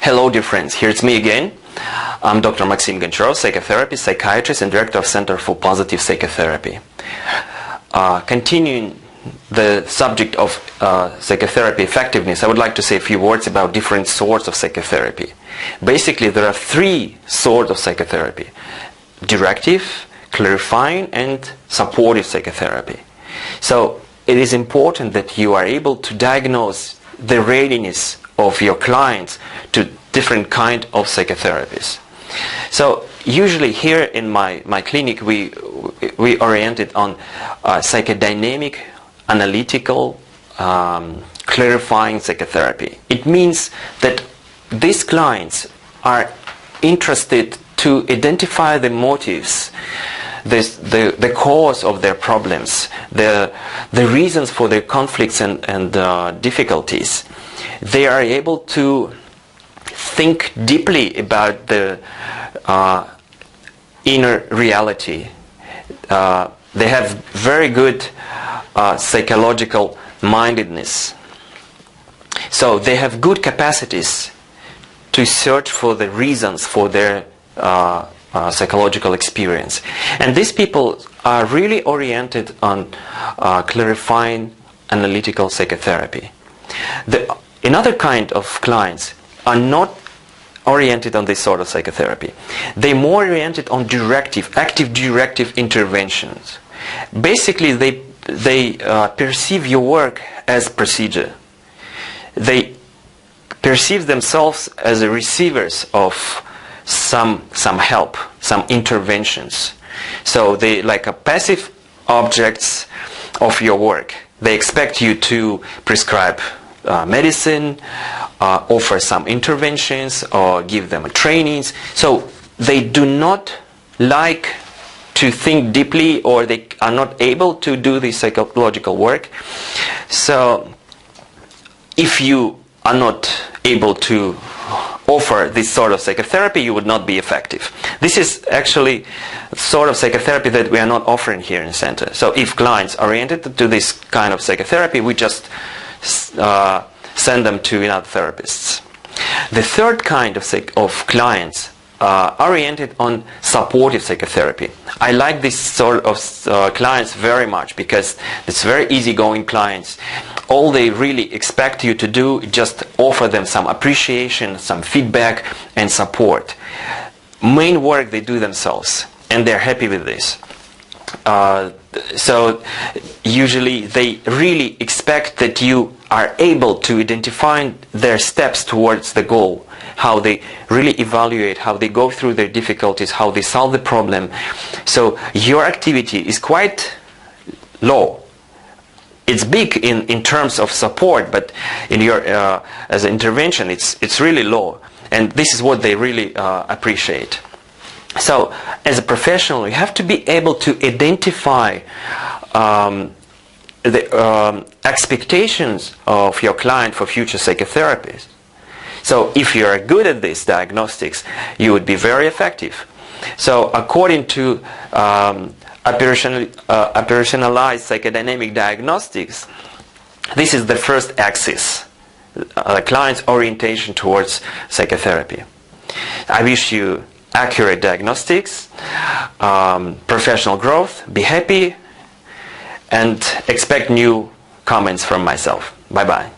Hello dear friends, here it's me again. I'm Dr. Maksim Goncharov, psychotherapist, psychiatrist and director of Center for Positive Psychotherapy. Continuing the subject of psychotherapy effectiveness, I would like to say a few words about different sorts of psychotherapy. Basically, there are three sorts of psychotherapy: directive, clarifying and supportive psychotherapy. So it is important that you are able to diagnose the readiness of your clients to different kind of psychotherapies. So usually here in my clinic we oriented on psychodynamic, analytical, clarifying psychotherapy. It means that these clients are interested to identify the motives, the cause of their problems, the reasons for their conflicts and difficulties. They are able to think deeply about the inner reality. They have very good psychological mindedness. So they have good capacities to search for the reasons for their psychological experience. And these people are really oriented on clarifying analytical psychotherapy. Another kind of clients are not oriented on this sort of psychotherapy. They're more oriented on active directive interventions. Basically, they perceive your work as procedure. They perceive themselves as the receivers of some help, some interventions. So they like a passive objects of your work. They expect you to prescribe medicine, offer some interventions, or give them trainings. So they do not like to think deeply, or they are not able to do the psychological work. So if you are not able to offer this sort of psychotherapy, you would not be effective. This is actually sort of psychotherapy that we are not offering here in the center. So if clients are oriented to this kind of psychotherapy, we just send them to other therapists. The third kind of clients are oriented on supportive psychotherapy. I like this sort of clients very much because it's very easygoing clients. All they really expect you to do is just offer them some appreciation, some feedback and support. Main work they do themselves, and they're happy with this. So usually they really expect that you are able to identify their steps towards the goal, how they really evaluate, how they go through their difficulties, how they solve the problem. So your activity is quite low. It's big in terms of support, but in your as an intervention, it's really low, and this is what they really appreciate. So, as a professional, you have to be able to identify the expectations of your client for future psychotherapies. So, if you are good at this diagnostics, you would be very effective. So, according to operationalized psychodynamic diagnostics, this is the first axis, the client's orientation towards psychotherapy. I wish you accurate diagnostics, professional growth, be happy, and expect new comments from myself. Bye-bye.